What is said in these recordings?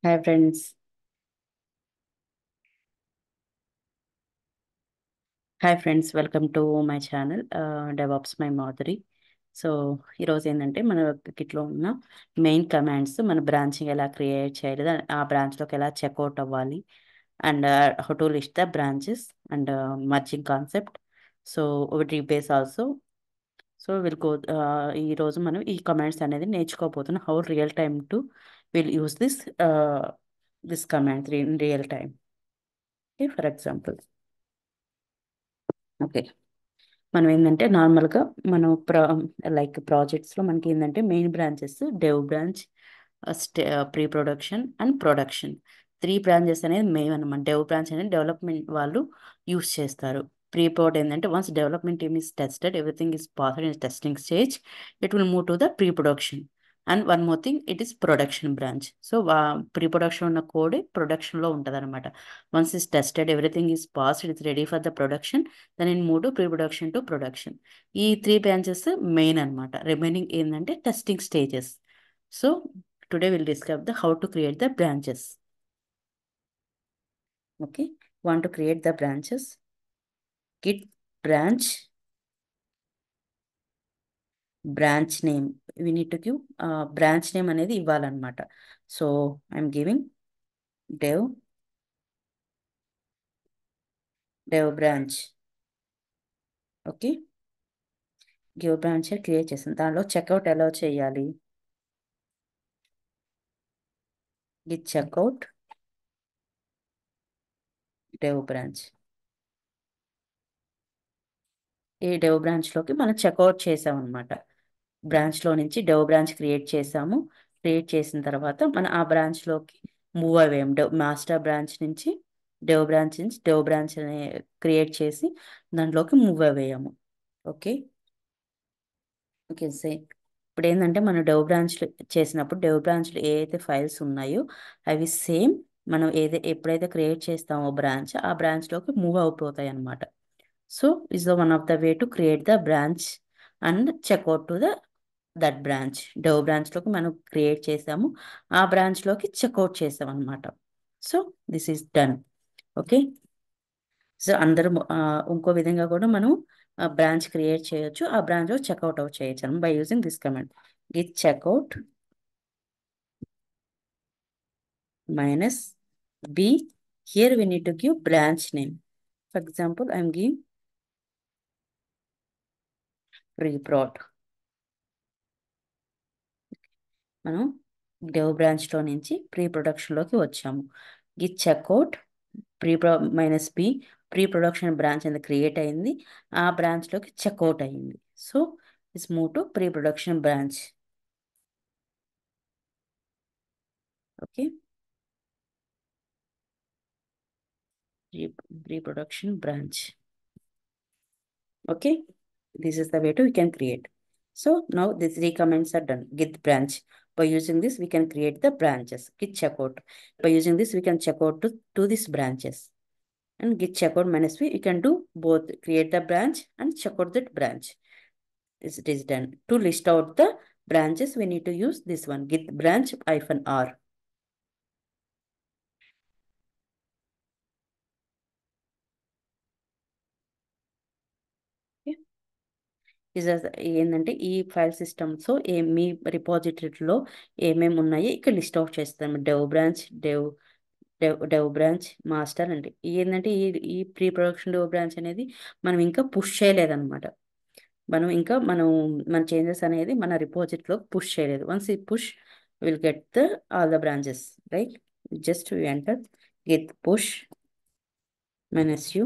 Hi friends. Hi friends, welcome to my channel DevOps my Madhuri. So ఈరోజు ఏంటంటే మన కిట్లో ఉన్న మెయిన్ కమాండ్స్ మన బ్రాంచింగ్ ఎలా క్రియేట్ చేయాలి, ఆ బ్రాంచ్లోకి ఎలా చెక్అవుట్ అవ్వాలి and how to list the branches and merging concept. So rebase also. So ఈరోజు మనం ఈ కమాండ్స్ అనేది నేర్చుకోబోతున్నాం. How real time to will use this commands in real time. Okay, for example. Okay, మనం ఏంటంటే నార్మల్గా మనం ప్రాజెక్ట్స్లో మనకి ఏంటంటే main branches dev branch, pre production and production. Three branches అనేది మెయిన్ అనమాట. డెవ్ బ్రాంచ్ అనేది డెవలప్మెంట్ వాళ్ళు యూస్ చేస్తారు. ప్రీ ప్రొడ్ ఏంటంటే once development team is tested, everything is passed in testing stage, it will move to the pre production. And one more thing, it is production branch. So pre production ఉన్న code ప్రొడక్షన్లో ఉంటుంది అనమాట. Once is tested, everything is passed, it's ready for the production, then in move to pre production to production. ఈ three branches main అనమాట. Remaining ఏంటంటే testing stages. So today will discuss the how to create the branches. Okay, want to create the branches, git branch name. We need to give branch name అనేది ఇవ్వాలన్నమాట. So I'm giving dev branch. Okay, give branch create చేసాను. దానిలో checkout ఎలా చేయాలి? git checkout dev branch. ఈ dev బ్రాంచ్లోకి మనం checkout చేసామన్నమాట. బ్రాంచ్లో నుంచి డెవ్ బ్రాంచ్ క్రియేట్ చేసాము. క్రియేట్ చేసిన తర్వాత మనం ఆ బ్రాంచ్లోకి మూవ్ అయ్యాము. మాస్టర్ బ్రాంచ్ నుంచి డెవ్ బ్రాంచ్ క్రియేట్ చేసి దాంట్లోకి మూవ్ అయ్యాము. Okay, okay say. ఇప్పుడు ఏంటంటే మనం డెవ్ బ్రాంచ్లో ఏ అయితే ఫైల్స్ ఉన్నాయో అవి సేమ్ మనం ఎప్పుడైతే క్రియేట్ చేస్తామో బ్రాంచ్, ఆ బ్రాంచ్లోకి మూవ్ అయిపోతాయి అన్నమాట. So is the one of the way to create the branch and check out to that branch. Dev బ్రాంచ్లోకి మనం క్రియేట్ చేసాము, ఆ బ్రాంచ్లోకి చెక్అవుట్ చేసాం అనమాట. So this is done. Okay, so ఇంకో విధంగా కూడా మనం బ్రాంచ్ క్రియేట్ చేయొచ్చు, ఆ బ్రాంచ్లో చెక్అవుట్ చేయొచ్చు by using this command git checkout -b. Here we need to give branch name. For example, I am giving pre-prod. మనం డెవ్ బ్రాంచ్లో నుంచి ప్రీ ప్రొడక్షన్లోకి వచ్చాము. Git checkout -b pre production branch అనేది క్రియేట్ అయింది, ఆ బ్రాంచ్లోకి చెక్అవుట్ అయింది. So it's move to pre production branch. Okay, pre production branch. Okay, this is the way we can create. So now these three commands are done. Git branch. By using this, we can create the branches. Git checkout. By using this, we can check out to these branches. And git checkout -v, you can do both, create the branch and check out that branch. It is done. To list out the branches, we need to use this one, git branch -r. Okay. ఏంటంటే ఈ file systems మీ రిపాజిటరీలో ఏమేమి ఉన్నాయో ఇక్కడ list out చేస్తాం. Dev branch master అంటే ఏంటంటే ఈ pre production dev branch అనేది మనం ఇంకా పుష్ చేయలేదన్నమాట. మన చేంజెస్ అనేది మన రిపోజిటరీలో పుష్ చేయలేదు. వన్స్ ఈ push will get all the branches, right? Just you enter git push -u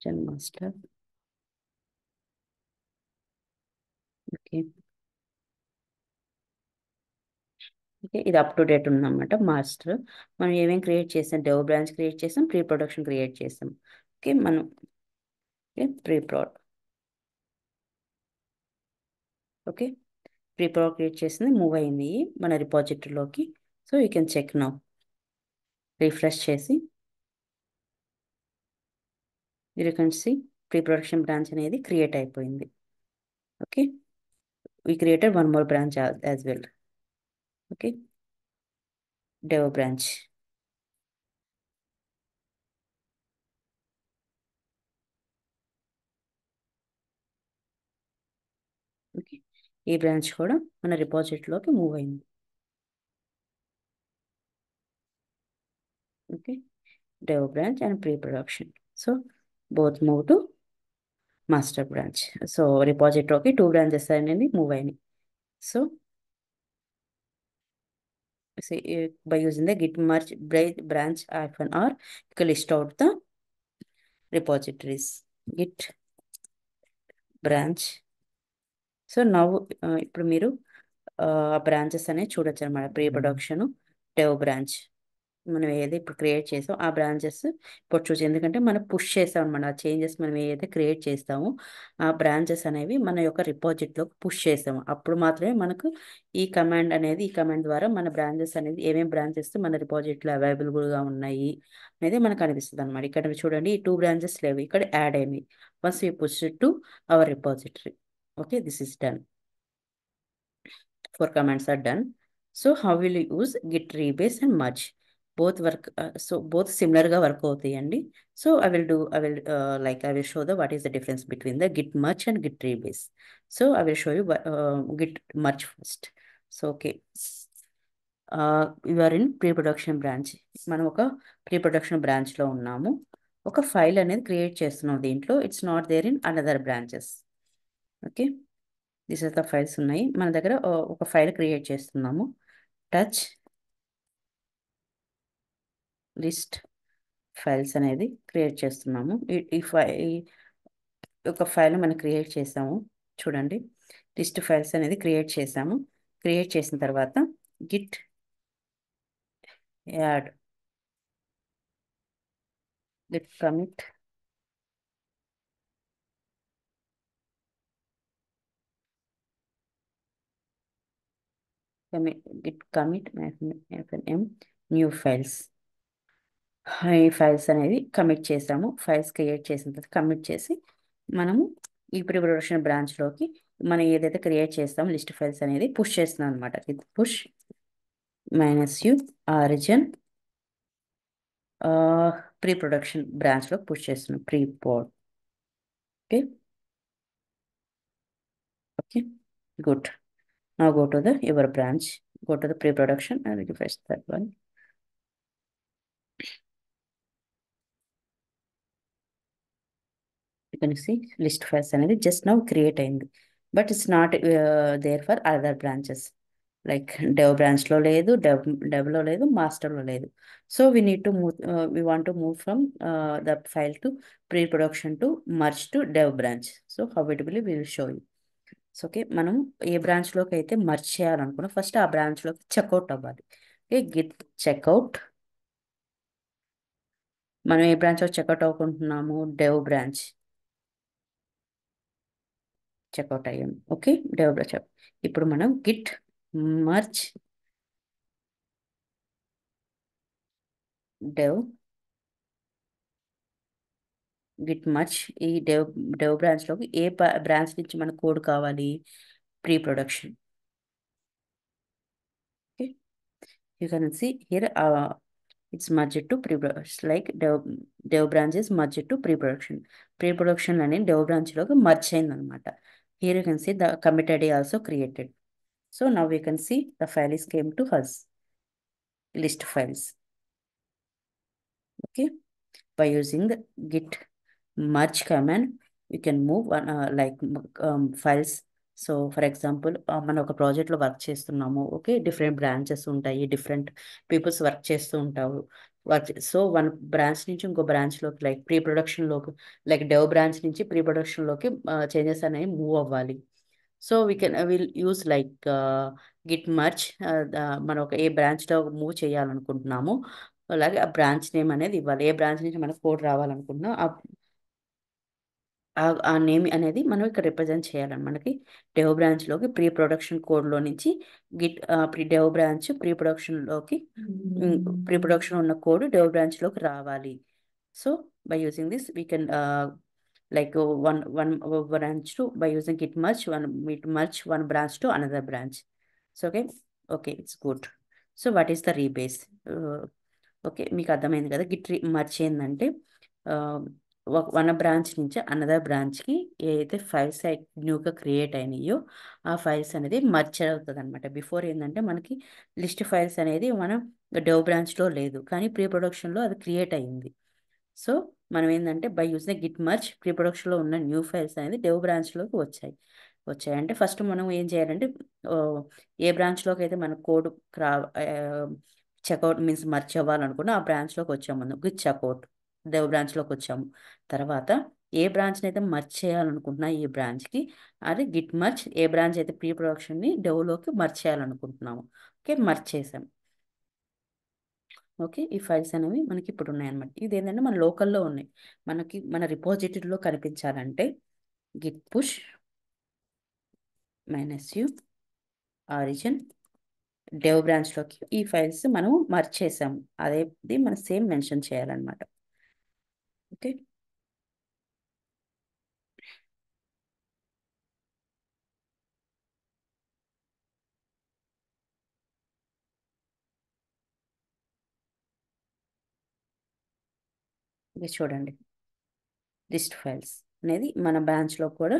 gen master. Okay, okay, ఇది అప్ టు డేట్ ఉందన్నమాట. మాస్టర్ మనం ఏమేమి క్రియేట్ చేసాం? డెవ్ బ్రాంచ్ క్రియేట్ చేసాం, ప్రీ ప్రొడక్షన్ క్రియేట్ చేసాం. ఓకే, మనం pre prod. Okay, pre prod create చేసింది move అయింది మన రిపాజిటరీలోకి. So you can check now. Refresh చేసి మీరు can see pre production branch అనేది క్రియేట్ అయిపోయింది. Okay, we created one more branch as well. Okay, dev branch. Okay, ఈ branch కూడా మన రిపాజిటరీలోకి మూవ్ అయింది. Okay, dev branch and pre-production. So both move to master branch. సో రిపాజిటరీకి 2 branches అనేది move అయినాయి. సో by using the git merge branch hyphen r, you can list out the repositories. Git branch. So నవ్వు ఇప్పుడు మీరు branches అనేవి చూడొచ్చు అనమాట. ప్రీ ప్రొడక్షన్, డెవ్ బ్రాంచ్, మనం ఏదైతే ఇప్పుడు క్రియేట్ చేసాం ఆ బ్రాంచెస్ ఇప్పుడు చూసి, ఎందుకంటే మనం పుష్ చేసాం అనమాట. ఆ చేంజెస్ మనం ఏదైతే క్రియేట్ చేస్తామో ఆ బ్రాంచెస్ అనేవి మన యొక్క రిపాజిటరీలోకి పుష్ చేసాము. అప్పుడు మాత్రమే మనకు ఈ కమాండ్ ద్వారా మన బ్రాంచెస్ అనేది ఏమేమి బ్రాంచెస్ మన రిపాజిటరీలో అవైలబుల్గా ఉన్నాయి అనేది మనకు అనిపిస్తుంది అనమాట. ఇక్కడ చూడండి, ఈ 2 బ్రాంచెస్ లేవు, ఇక్కడ యాడ్ అయినాయి. Once we push to our repository. Okay, this is done. 4 commands are done. So how will you use git rebase and merge? Both work, so both similar ga work అవుతాయండి. So I will show the what is the difference between the git merge and git rebase. So I will show you git merge first. So okay, you are in pre-production branch. మనం ఒక pre-production branch లో ఉన్నాము. ఒక file అనేది create చేస్తున్నాం దీంట్లో. It's not there in another branches. Okay, this is the files ఉన్నాయి మన దగ్గర. ఒక ఫైల్ క్రియేట్ చేస్తున్నాము. టచ్ లిస్ట్ ఫైల్స్ అనేది క్రియేట్ చేస్తున్నాము. ఈ ఒక ఫైల్ మనం క్రియేట్ చేసాము. చూడండి, లిస్ట్ ఫైల్స్ అనేది క్రియేట్ చేసాము. క్రియేట్ చేసిన తర్వాత git add, git commit, git commit FNM new files. ఈ ఫైల్స్ అనేది కమిట్ చేసాము. ఫైల్స్ క్రియేట్ చేసిన తర్వాత కమిట్ చేసి మనము ఈ ప్రీ ప్రొడక్షన్ బ్రాంచ్లోకి మనం ఏదైతే క్రియేట్ చేస్తామో లిస్ట్ ఫైల్స్ అనేది పుష్ చేస్తున్నాం అనమాట. ఇది push -u origin pre production బ్రాంచ్లో పుష్ చేస్తున్నాం. Pre prod. Okay, okay, good. Now go to the your branch, go to the pre-production and refresh that one. You can see list files అనేది just now create అయింది, but it's not there for other branches. Like dev branch లో లేదు, dev లో లేదు, master లో లేదు. So we need to move, we want to move from the file to pre-production to merge to dev branch. So how it will we will show you. So okay, మనం ఏ బ్రాంచ్లోకి అయితే merge చేయాలనుకున్నా first ఆ బ్రాంచ్లోకి checkout అవ్వాలి. Okay, git checkout. మనం ఏ బ్రాంచ్లో చెక్అవుట్ అవ్వకుంటున్నాము? Dev branch. చెక్అవుట్ అయ్యాము. Okay, dev branch. ఇప్పుడు మనం git merge dev, git merge ఈ డెవ్ బ్రాంచ్లోకి ఏ బ్రాంచ్ నుంచి మనకు కోడ్ కావాలి? Pre production. Okay, you can see here it's merged to pre-production, like dev branch is merged to pre-production. Pre-production అనేది dev branch లోకి merge అయింది అనమాట. Here you can see the commit ID also created. So now we can see the file is came to us, list files. Okay, by using the git merge command we can move one files. So for example మనం ఒక ప్రాజెక్ట్లో work చేస్తున్నాము. Okay, different branches ఉంటాయి, different peoples work చేస్తూ ఉంటారు. So one branch నుంచి ఇంకో బ్రాంచ్లోకి, లైక్ ప్రీ ప్రొడక్షన్లోకి, లైక్ డెవ్ బ్రాంచ్ నుంచి ప్రీ ప్రొడక్షన్లోకి చేంజెస్ అనేవి మూవ్ అవ్వాలి. So will use like git merge. మనం ఒక ఏ బ్రాంచ్లో మూవ్ చేయాలనుకుంటున్నామో అలాగే ఆ బ్రాంచ్ నేమ్ అనేది ఇవ్వాలి. ఏ బ్రాంచ్ నుంచి మనకు కోడ్ రావాలనుకుంటున్నాం ఆ నేమ్ అనేది మనం ఇక్కడ రిప్రజెంట్ చేయాలని. మనకి డెవ్ బ్రాంచ్లోకి ప్రీ ప్రొడక్షన్ కోడ్లో నుంచి గిట్ డెవ్ బ్రాంచ్ ప్రీ ప్రొడక్షన్లోకి ప్రీ ప్రొడక్షన్ ఉన్న కోడ్ డెవ్ బ్రాంచ్లోకి రావాలి. So by using this we can like one branch to by using git merge one branch to another branch. So okay, okay, it's good. So what is the rebase? Okay, మీకు అర్థమైంది కదా. Git merge ఏంటంటే one branch నుంచి another బ్రాంచ్కి ఏదైతే files న్యూగా create అయినాయో ఆ files అనేది మర్చ్ అవుతుంది అనమాట. బిఫోర్ ఏంటంటే మనకి లిస్ట్ ఫైల్స్ అనేది మనం డెవ్ బ్రాంచ్లో లేదు, కానీ ప్రీ ప్రొడక్షన్లో అది క్రియేట్ అయ్యింది. సో మనం ఏంటంటే by using git merge pre ప్రొడక్షన్లో ఉన్న న్యూ ఫైల్స్ అనేది డెవ్ బ్రాంచ్లోకి వచ్చాయంటే ఫస్ట్ మనం ఏం చేయాలంటే ఆ, ఏ బ్రాంచ్లోకి అయితే మన కోడ్ క్రా చెక్అవుట్ మీన్స్ మర్చ్ అవ్వాలనుకున్నా ఆ బ్రాంచ్లోకి వచ్చాము. మనం గిట్ చెక్అవుట్ డెవ్ బ్రాంచ్లోకి వచ్చాము. తర్వాత ఏ బ్రాంచ్ని అయితే మర్చ్ చేయాలనుకుంటున్నా ఈ బ్రాంచ్కి, అది గిట్ మర్చ్ ఏ బ్రాంచ్ అయితే ప్రీ ప్రొడక్షన్ని డెవ్లోకి మర్చ్ చేయాలనుకుంటున్నాము. ఓకే, మర్చ్ చేసాం. ఓకే, ఈ ఫైల్స్ అనేవి మనకి ఇప్పుడు ఉన్నాయన్నమాట. ఇది ఏంటంటే మన లోకల్లో ఉన్నాయి. మనకి మన రిపోజిటరీలో కనిపించాలంటే git push -u origin dev బ్రాంచ్లోకి ఈ ఫైల్స్ మనం మర్చ్ చేసాము. అదేది మనం సేమ్ మెన్షన్ చేయాలన్నమాట. ఓకే, ఇది చూడండి, లిస్ట్ ఫైల్స్ అనేది మన బ్రాంచ్లో కూడా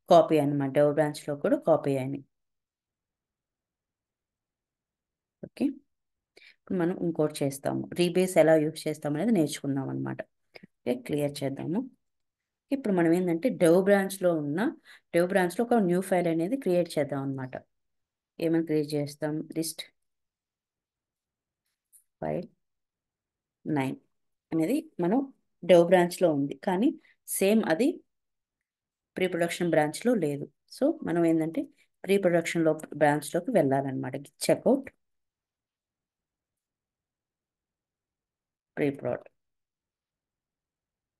కాపీ అన్నమాట. డెవ్ బ్రాంచ్లో కూడా కాపీ అయినాయి. ఓకే, ఇప్పుడు మనం ఇంకోటి చేస్తాము. రీబేస్ ఎలా యూజ్ చేస్తాం అనేది నేర్చుకుందాం అనమాట. ఓకే, క్లియర్ చేద్దాము. ఇప్పుడు మనం ఏంటంటే డెవ్ బ్రాంచ్లో ఒక న్యూ ఫైల్ అనేది క్రియేట్ చేద్దాం అనమాట. ఏమైనా క్రియేట్ చేస్తాం, లిస్ట్ ఫైల్ 9 అనేది మనం డెవ్ బ్రాంచ్లో ఉంది, కానీ సేమ్ అది ప్రీ ప్రొడక్షన్ బ్రాంచ్లో లేదు. సో మనం ఏంటంటే ప్రీ ప్రొడక్షన్లో బ్రాంచ్లోకి వెళ్ళాలన్నమాట. Checkout pre prod.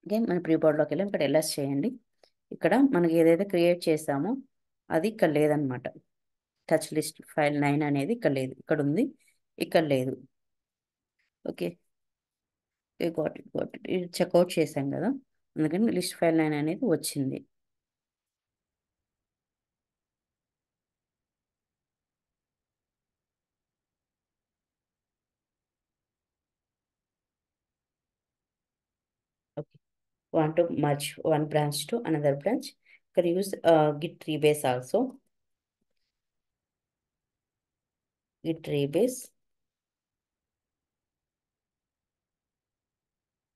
ఓకే, మన ప్రీ ప్రొడ్లోకి వెళ్ళి ఇక్కడ ఎల్ఎస్ చేయండి. ఇక్కడ మనకి ఏదైతే క్రియేట్ చేసామో అది ఇక్కడ లేదనమాట. టచ్ లిస్ట్ ఫైల్ 9 అనేది ఇక్కడ లేదు, ఇక్కడ ఉంది, ఇక్కడ లేదు. ఓకే, గోట్ ఇది చెక్అవుట్ చేసాం కదా, అందుకని లిస్ట్ ఫైల్ 9 అనేది వచ్చింది. Okay, want to merge one branch to another branch, you can use git rebase also. Git rebase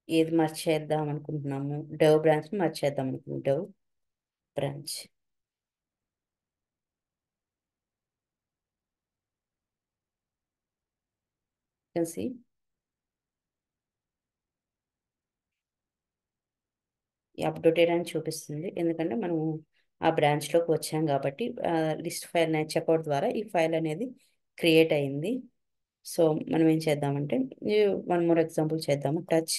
ఏది మర్చ్ చేద్దాం అనుకుంటున్నాము, డెవ్ బ్రాంచ్ మర్చ్ చేద్దాం అనుకుంటున్నాం. Dev branch can see updated అని చూపిస్తుంది, ఎందుకంటే మనము ఆ బ్రాంచ్లోకి వచ్చాం కాబట్టి. లిస్ట్ ఫైల్ చెక్అవుట్ ద్వారా ఈ ఫైల్ అనేది క్రియేట్ అయింది. సో మనం ఏం చేద్దామంటే వన్ మోర్ ఎగ్జాంపుల్ చేద్దాము. టచ్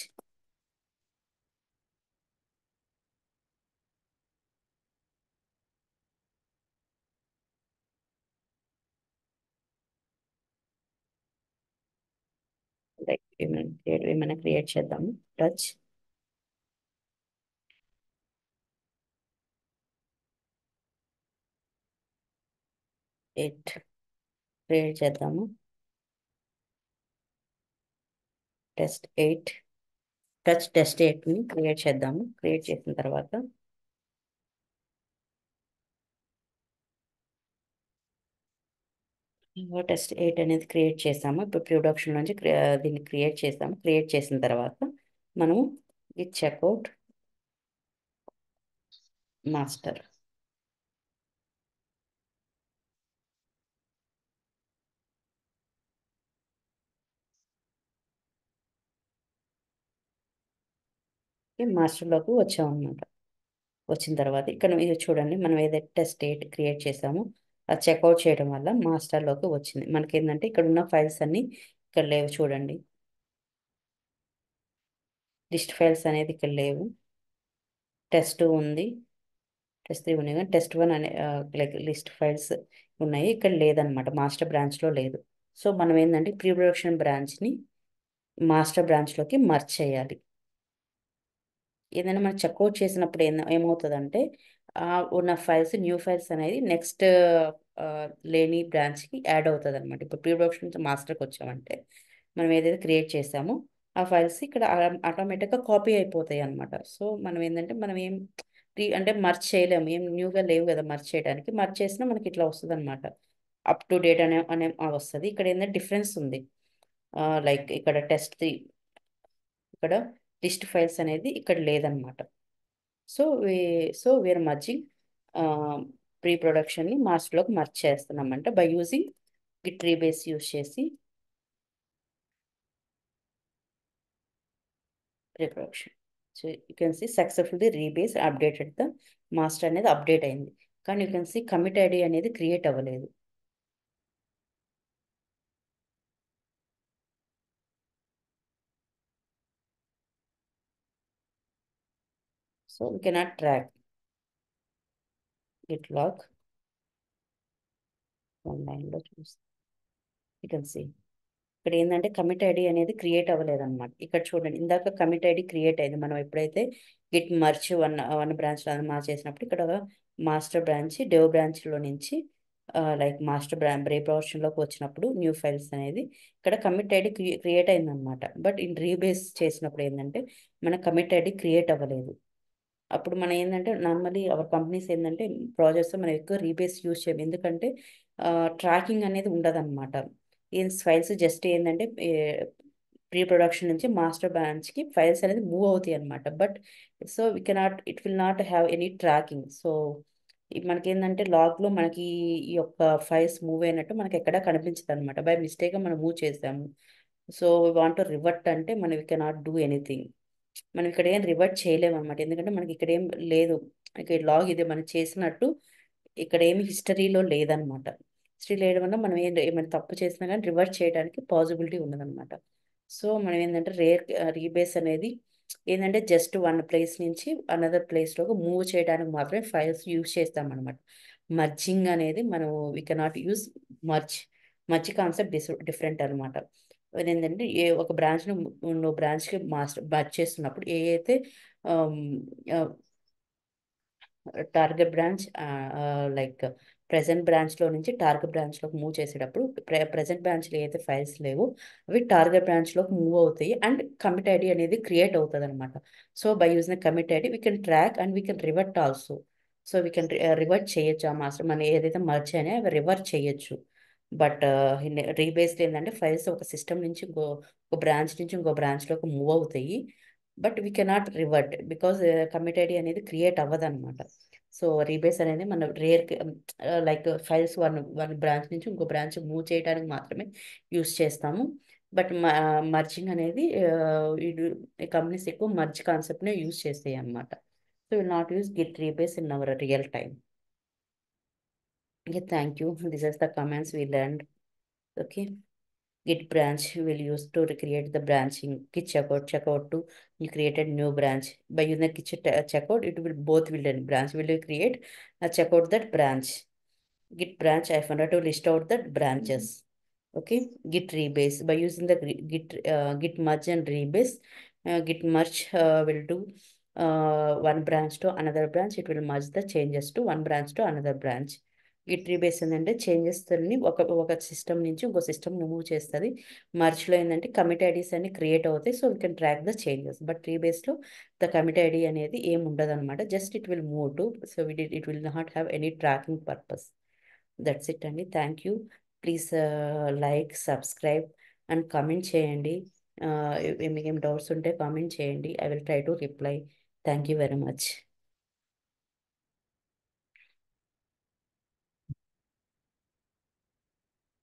లైక్ ఏమైనా క్రియేట్ చేద్దాము. టచ్ ఎయిట్ క్రియేట్ చేద్దాము. టెస్ట్ 8 టచ్ టెస్ట్ 8ని క్రియేట్ చేద్దాము. క్రియేట్ చేసిన తర్వాత టెస్ట్ 8 అనేది క్రియేట్ చేసాము. ఇప్పుడు ప్రొడక్షన్ నుంచి దీన్ని క్రియేట్ చేసాము. క్రియేట్ చేసిన తర్వాత మనము ఈ చెక్అవుట్ మాస్టర్ మాస్టర్లోకి వచ్చామన్నమాట. వచ్చిన తర్వాత ఇక్కడ ఇది చూడండి, మనం ఏదైతే టెస్ట్ 8 క్రియేట్ చేసామో అది చెక్అవుట్ చేయడం వల్ల మాస్టర్లోకి వచ్చింది. మనకి ఏంటంటే ఇక్కడ ఉన్న ఫైల్స్ అన్నీ ఇక్కడ లేవు. చూడండి, లిస్ట్ ఫైల్స్ అనేది ఇక్కడ లేవు. టెస్ట్ ఉంది, టెస్ట్ 3 ఉన్నాయి, కానీ టెస్ట్ 1 అనే లైక్ లిస్ట్ ఫైల్స్ ఉన్నాయి, ఇక్కడ లేదనమాట. మాస్టర్ బ్రాంచ్లో లేదు. సో మనం ఏంటంటే ప్రీ ప్రొడక్షన్ బ్రాంచ్ని మాస్టర్ బ్రాంచ్లోకి మర్చ్ చేయాలి. ఏదైనా మనం చెక్అవుట్ చేసినప్పుడు ఏమవుతుందంటే ఉన్న ఫైల్స్ న్యూ ఫైల్స్ అనేది నెక్స్ట్ లేని బ్రాంచ్కి యాడ్ అవుతుంది అనమాట. ఇప్పుడు ప్రీ ప్రొడక్షన్ నుంచి మాస్టర్కి వచ్చామంటే మనం ఏదైతే క్రియేట్ చేసామో ఆ ఫైల్స్ ఇక్కడ ఆటోమేటిక్గా కాపీ అయిపోతాయి అనమాట. సో మనం ఏంటంటే మనం ఏం అంటే మర్చ్ చేయలేము, ఏం న్యూగా లేవు కదా మర్చ్ చేయడానికి. మర్చ్ చేసినా మనకి ఇట్లా వస్తుంది అనమాట, అప్ టు డేట్ అనే వస్తుంది. ఇక్కడ ఏంటంటే డిఫరెన్స్ ఉంది. లైక్ ఇక్కడ టెస్ట్, ఇక్కడ లిస్ట్ ఫైల్స్ అనేది ఇక్కడ లేదనమాట. సో వీఆర్ మర్జింగ్ ప్రీ ప్రొడక్షన్ని మాస్టర్లోకి మర్చ్ చేస్తున్నామంట by using git rebase use చేసి. Pre production, so you can see successfully rebase updated the master అనేది అప్డేట్ అయింది, కానీ you can see commit ID అనేది క్రియేట్ అవ్వలేదు. So we cannot track git log ఆన్లైన్లో చూస్తే యూ కెన్ సీ ఇక్కడ ఏంటంటే కమిట్ ఐడి అనేది క్రియేట్ అవ్వలేదు అనమాట. ఇక్కడ చూడండి, ఇందాక కమిట్ ఐడి క్రియేట్ అయింది మనం ఎప్పుడైతే గిట్ మర్చ్ వన్ వన్ బ్రాంచ్లో మార్చేసినప్పుడు. ఇక్కడ మాస్టర్ బ్రాంచ్ డెవ్ బ్రాంచ్లో నుంచి లైక్ మాస్టర్ బ్రేక్ ప్రొడక్షన్లోకి వచ్చినప్పుడు న్యూ ఫైల్స్ అనేది ఇక్కడ కమిట్ ఐడి క్రియేట్ అయిందనమాట. బట్ ఇన్ రీబేస్ చేసినప్పుడు ఏంటంటే మన కమిట్ ఐడి క్రియేట్ అవ్వలేదు. అప్పుడు మనం ఏంటంటే నార్మలీ అవర్ కంపెనీస్ ఏంటంటే ప్రాజెక్ట్స్ మనం ఎక్కువ రీబేస్ యూజ్ చేయం, ఎందుకంటే ట్రాకింగ్ అనేది ఉండదన్నమాట. ఈ ఫైల్స్ జస్ట్ ఏంటంటే ప్రీ ప్రొడక్షన్ నుంచి మాస్టర్ బ్రాంచ్కి ఫైల్స్ అనేది మూవ్ అవుతాయి అనమాట. But so we cannot, it will not have any tracking. So మనకి ఏంటంటే లాగ్లో మనకి ఈ యొక్క ఫైల్స్ మూవ్ అయినట్టు మనకి ఎక్కడా కనిపించదు అనమాట. బై మిస్టేక్గా మనం మూవ్ చేసాము. So we want to revert అంటే మనం వీ కెనాట్ డూ ఎనీథింగ్. మనం ఇక్కడ ఏం రివర్ట్ చేయలేము అనమాట, ఎందుకంటే మనకి ఇక్కడ ఏం లేదు. ఇక్కడ లాగ్ ఇది మనం చేసినట్టు ఇక్కడ ఏమి హిస్టరీలో లేదనమాట. హిస్టరీ లేడం వల్ల మనం ఏమైనా తప్పు చేసినా కానీ రివర్ట్ చేయడానికి పాసిబిలిటీ ఉండదన్నమాట. సో మనం ఏంటంటే రీబేస్ అనేది ఏంటంటే జస్ట్ వన్ ప్లేస్ నుంచి అనదర్ ప్లేస్లోకి మూవ్ చేయడానికి మాత్రమే ఫైల్స్ యూజ్ చేస్తాం అనమాట. మర్జింగ్ అనేది మనం we cannot use merge. Merge concept different అనమాట. ఏంటంటే ఒక బ్రాంచ్ను నువ్వు బ్రాంచ్కి మర్జ్ చేస్తున్నప్పుడు ఏ అయితే టార్గెట్ బ్రాంచ్ లైక్ ప్రెసెంట్ బ్రాంచ్లో నుంచి టార్గెట్ బ్రాంచ్లోకి మూవ్ చేసేటప్పుడు ప్రెసెంట్ బ్రాంచ్లో ఏదైతే ఫైల్స్ లేవో అవి టార్గెట్ బ్రాంచ్లోకి మూవ్ అవుతాయి అండ్ కమిట్ ఐడి అనేది క్రియేట్ అవుతుంది అనమాట. So by using commit ID we can track and we can revert also. So we can revert చేయొచ్చు ఆ మాస్టర్ మనం ఏదైతే మర్చ్ అయినా అవి రివర్ట్ చేయొచ్చు. బట్ రీబేస్డ్ ఏంటంటే ఫైల్స్ ఒక సిస్టమ్ నుంచి ఒక బ్రాంచ్ నుంచి ఇంకో బ్రాంచ్లోకి మూవ్ అవుతాయి. But we cannot revert because commit ID అనేది క్రియేట్ అవ్వదు అనమాట. సో రీబేస్ అనేది మన rare like files one one branch నుంచి ఇంకో బ్రాంచ్ మూవ్ చేయడానికి మాత్రమే యూస్ చేస్తాము. బట్ మర్జింగ్ అనేది కంపెనీస్ ఎక్కువ మర్జ్ కాన్సెప్ట్నే యూస్ చేస్తాయి అనమాట. So will not use git rebase in our real time. Okay, thank you. This is the comments we learned. Okay. Git branch will use to recreate the branching. Git checkout to you created new branch. By using the git checkout, it will both will done. Branch will create a checkout that branch. Git branch I found out to list out the branches. Okay. Git rebase by using the git merge and rebase. Git merge will do one branch to another branch. It will merge the changes to one branch to another branch. Git rebase ఏంటంటే changes ని ఒక system నుంచి ఇంకో system move చేస్తుంది. మర్చ్లో ఏంటంటే commit IDs అన్ని create అవుతాయి. So we can track the changes. But రీబేస్లో ద కమిట్ ఐడి అనేది ఏం ఉండదు అనమాట. Just it will move to, so it will not have any tracking purpose. That's it అండి. Thank you. Please like, subscribe and comment చేయండి. మీకు ఏం doubts ఉంటే కామెంట్ చేయండి. I will try to reply. Thank you very much.